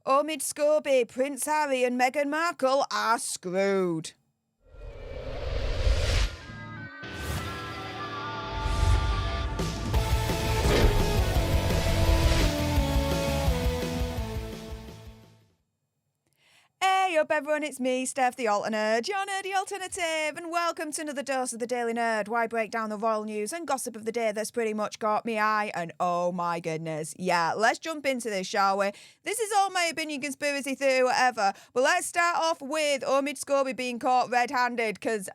Omid Scobie, Prince Harry and Meghan Markle are screwed. Hey up everyone, it's me, Stef the Alternate, your nerdy alternative, and welcome to another dose of the Daily Nerd, where I break down the royal news and gossip of the day that's pretty much caught me eye, and oh my goodness, yeah, let's jump into this, shall we? This is all my opinion, conspiracy theory, whatever, but let's start off with Omid Scobie being caught red-handed, because,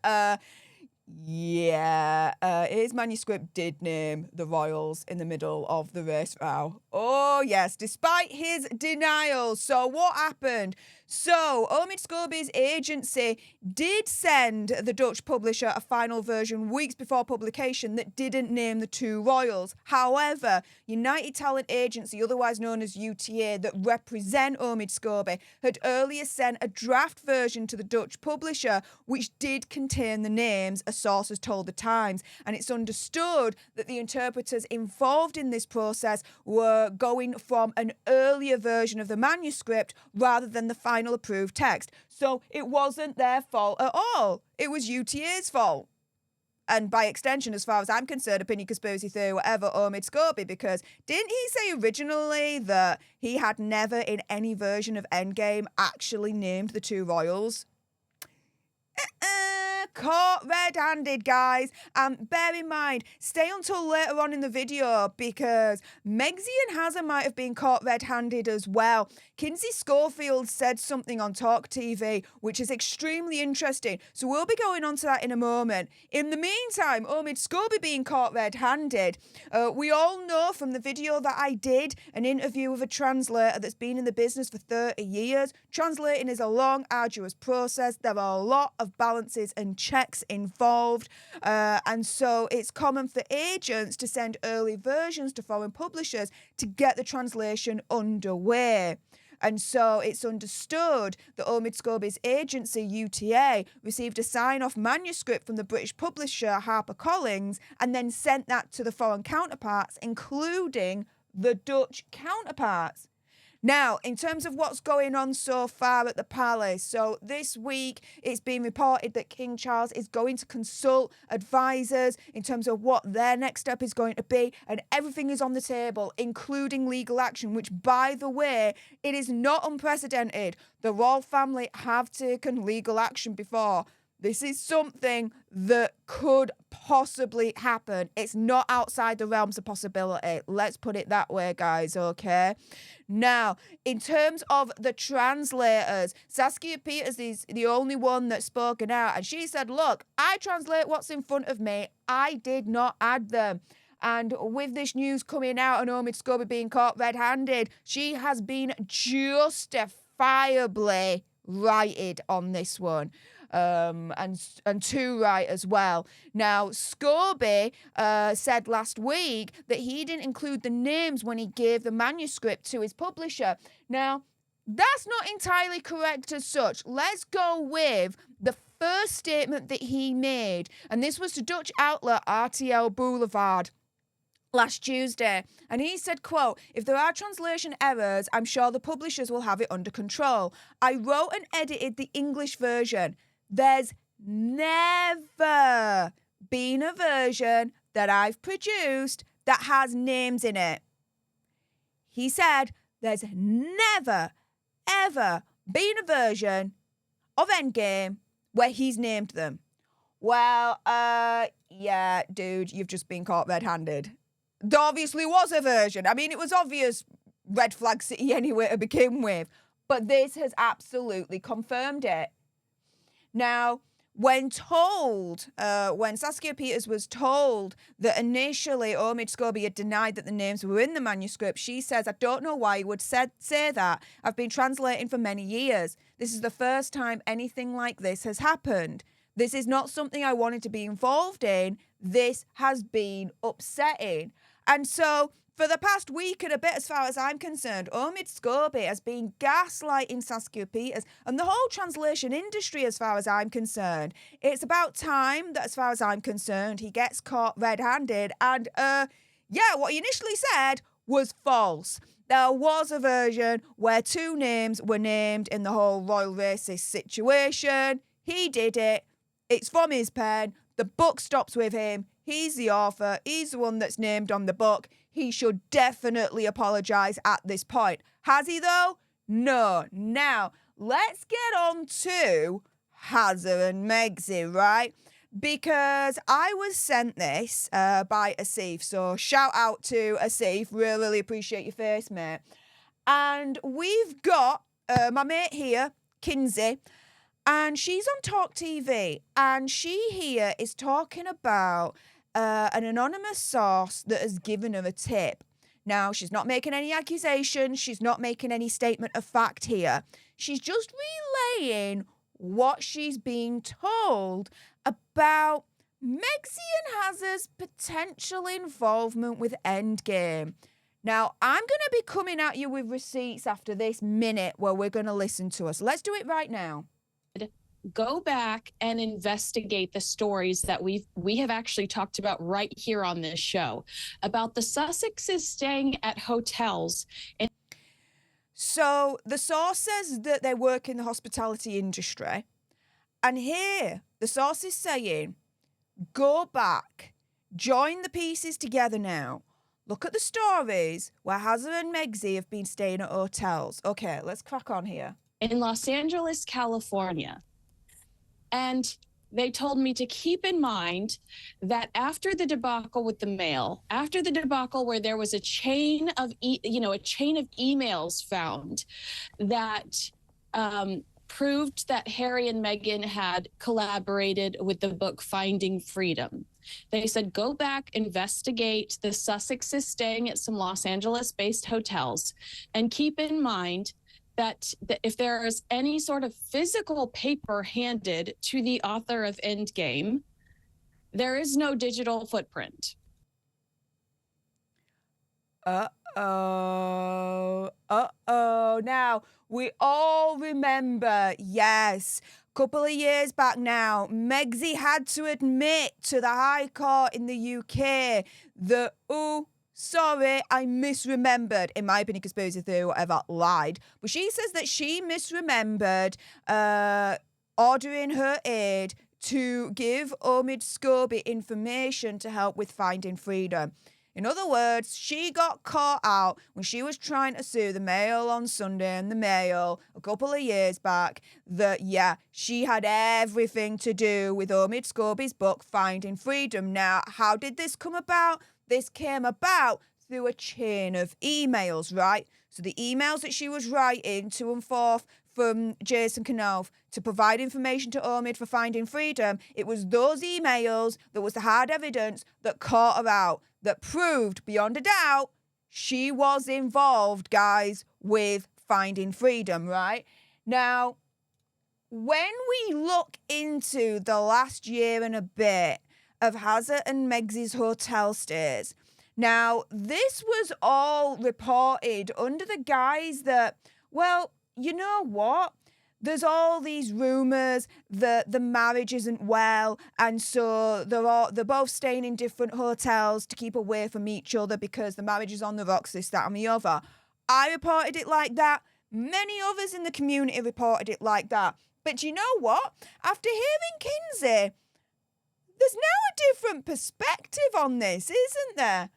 his manuscript did name the royals in the middle of the race row. Oh yes, despite his denials. So what happened? So Omid Scobie's agency did send the Dutch publisher a final version weeks before publication that didn't name the two royals. However, United Talent Agency, otherwise known as UTA, that represent Omid Scobie, had earlier sent a draft version to the Dutch publisher which did contain the names, a source has told the Times, and it's understood that the interpreters involved in this process were going from an earlier version of the manuscript rather than the final approved text. So it wasn't their fault at all. It was UTA's fault. And by extension, as far as I'm concerned, opinion, conspiracy theory, whatever, Omid Scobie, because didn't he say originally that he had never in any version of Endgame actually named the two royals? Caught red-handed, guys. And bear in mind, stay until later on in the video because Megxie and Hazza might have been caught red-handed as well. Kinsey Schofield said something on Talk TV, which is extremely interesting. So we'll be going on to that in a moment. In the meantime, Omid Scobie being caught red-handed. We all know from the video that I did an interview with a translator that's been in the business for 30 years. Translating is a long, arduous process. There are a lot of balances and checks involved, and so it's common for agents to send early versions to foreign publishers to get the translation underway. And so it's understood that Omid Scobie's agency, UTA, received a sign-off manuscript from the British publisher HarperCollins and then sent that to the foreign counterparts, including the Dutch counterparts. Now, in terms of what's going on so far at the palace, so this week it's been reported that King Charles is going to consult advisors in terms of what their next step is going to be, and everything is on the table, including legal action, which, by the way, it is not unprecedented. The royal family have taken legal action before. This is something that could possibly happen. It's not outside the realms of possibility. Let's put it that way, guys, okay? Now, in terms of the translators, Saskia Peters is the only one that's spoken out. And she said, look, I translate what's in front of me. I did not add them. And with this news coming out and Omid Scobie being caught red-handed, she has been justifiably righted on this one. And too right as well. Now, Scobie said last week that he didn't include the names when he gave the manuscript to his publisher. Now, that's not entirely correct as such. Let's go with the first statement that he made, and this was to Dutch outlet RTL Boulevard last Tuesday, and he said, quote, if there are translation errors, I'm sure the publishers will have it under control. I wrote and edited the English version. There's never been a version that I've produced that has names in it. He said there's never, ever been a version of Endgame where he's named them. Well, yeah, dude, you've just been caught red-handed. There obviously was a version. I mean, it was obvious Red Flag City anyway to begin with, but this has absolutely confirmed it. Now, when Saskia Peters was told that initially Omid Scobie had denied that the names were in the manuscript, she says, I don't know why he would say that. I've been translating for many years. This is the first time anything like this has happened. This is not something I wanted to be involved in. This has been upsetting. And so, for the past week and a bit, as far as I'm concerned, Omid Scobie has been gaslighting Saskia Peters and the whole translation industry, as far as I'm concerned. It's about time that, as far as I'm concerned, he gets caught red-handed. And, what he initially said was false. there was a version where 2 names were named in the whole royal racist situation. He did it. It's from his pen. The book stops with him. He's the author. He's the one that's named on the book. He should definitely apologise at this point. Has he, though? No. Now, let's get on to Hazza and Megxi, right? Because I was sent this by Asif. So shout out to Asif. Really appreciate your face, mate. And we've got my mate here, Kinsey, and she's on Talk TV. And she here is talking about an anonymous source that has given her a tip. Now, she's not making any accusations. She's not making any statement of fact here. She's just relaying what she's being told about Megxi and Hazza's potential involvement with Endgame. Now, I'm going to be coming at you with receipts after this minute where we're going to listen to us. Let's do it right now. Go back and investigate the stories that we have actually talked about right here on this show about the Sussexes staying at hotels. So the source says that they work in the hospitality industry. And here, the source is saying, go back, join the pieces together now. Look at the stories where Hazza and Megxi have been staying at hotels. Okay, let's crack on here. In Los Angeles, California. And they told me to keep in mind that after the debacle with the mail, after the debacle where there was a chain of emails found that proved that Harry and Meghan had collaborated with the book Finding Freedom. They said, go back, investigate the Sussexes staying at some Los Angeles-based hotels, and keep in mind that if there is any sort of physical paper handed to the author of Endgame, there is no digital footprint. Now, we all remember, yes, a couple of years back now, Megxi had to admit to the High Court in the UK that, sorry, I misremembered. In my opinion, conspiracy theory, whatever, lied. But she says that she misremembered ordering her aide to give Omid Scobie information to help with Finding Freedom. In other words, she got caught out when she was trying to sue the Mail on Sunday and the Mail a couple of years back that, yeah, she had everything to do with Omid Scobie's book, Finding Freedom. Now, how did this come about? This came about through a chain of emails, right? So the emails that she was writing to and forth from Jason Knopf to provide information to Omid for Finding Freedom, it was those emails that was the hard evidence that caught her out, that proved beyond a doubt she was involved, guys, with Finding Freedom, right? Now, when we look into the last year and a bit of Hazza and Megxi's hotel stays, now, this was all reported under the guise that, well, you know what? There's all these rumours that the marriage isn't well, and so they're both staying in different hotels to keep away from each other because the marriage is on the rocks, this, that, and the other. I reported it like that. Many others in the community reported it like that. But you know what? After hearing Kinsey, there's now a different perspective on this, isn't there?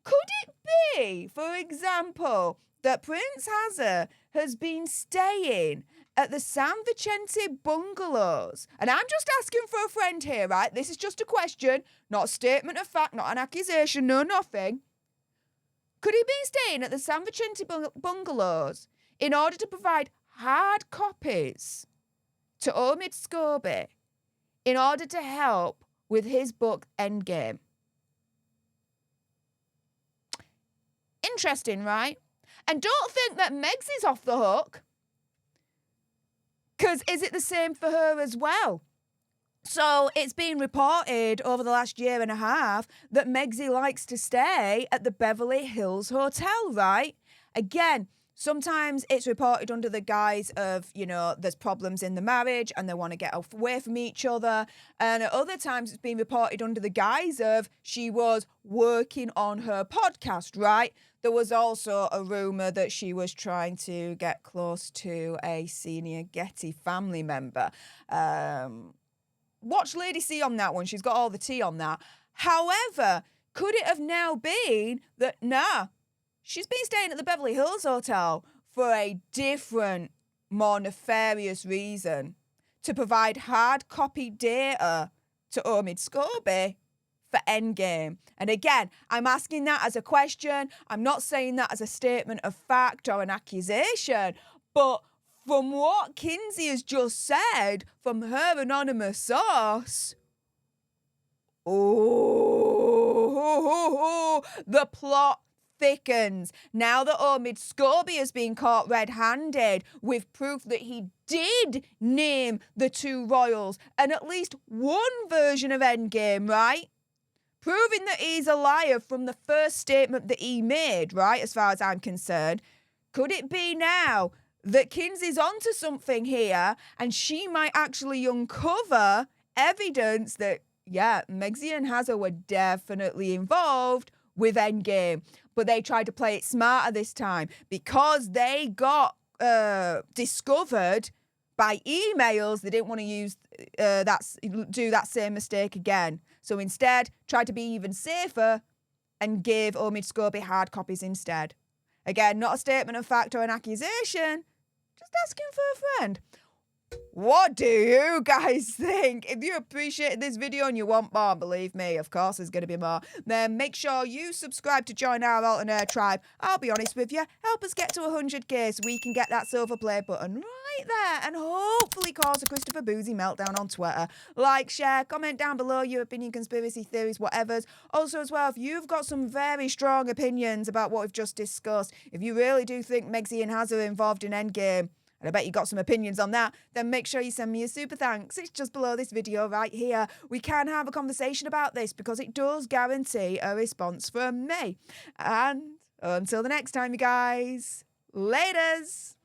Could it be, for example, that Prince Hazza has been staying at the San Vicente bungalows? And I'm just asking for a friend here, right? This is just a question, not a statement of fact, not an accusation, no nothing. Could he be staying at the San Vicente bungalows in order to provide hard copies to Omid Scobie in order to help with his book Endgame? Interesting, right? And don't think that Megxi's off the hook, because is it the same for her as well? So it's been reported over the last year and a half that Megxi likes to stay at the Beverly Hills Hotel, right? Again, Sometimes it's reported under the guise of, there's problems in the marriage and they want to get away from each other. And at other times it's been reported under the guise of she was working on her podcast, right? There was also a rumour that she was trying to get close to a senior Getty family member. Watch Lady C on that one. She's got all the tea on that. However, could it have now been that, she's been staying at the Beverly Hills Hotel for a different, more nefarious reason, to provide hard copy data to Omid Scobie for Endgame. And again, I'm asking that as a question. I'm not saying that as a statement of fact or an accusation. But from what Kinsey has just said from her anonymous source, the plot thickens. Now that Omid Scobie has been caught red-handed with proof that he did name the two royals and at least one version of Endgame, right? Proving that he's a liar from the first statement that he made, right, as far as I'm concerned. Could it be now that Kinsey's onto something here and she might actually uncover evidence that, Megxie and Hazza were definitely involved with Endgame, but they tried to play it smarter this time because they got discovered by emails. They didn't want to do that same mistake again. So instead, tried to be even safer and gave Omid Scobie hard copies instead. Again, not a statement of fact or an accusation, just asking for a friend. What do you guys think? If you appreciated this video and you want more, believe me, of course there's going to be more, then make sure you subscribe to join our Alton Air tribe. I'll be honest with you, help us get to 100k so we can get that silver play button right there and hopefully cause a Christopher Boozy meltdown on Twitter. Like, share, comment down below your opinion, conspiracy theories, whatever's. Also as well, if you've got some very strong opinions about what we've just discussed, if you really do think Megxie and Hazza are involved in Endgame, and I bet you got some opinions on that, then make sure you send me a super thanks. It's just below this video right here. We can have a conversation about this because it does guarantee a response from me. And until the next time, you guys, laters.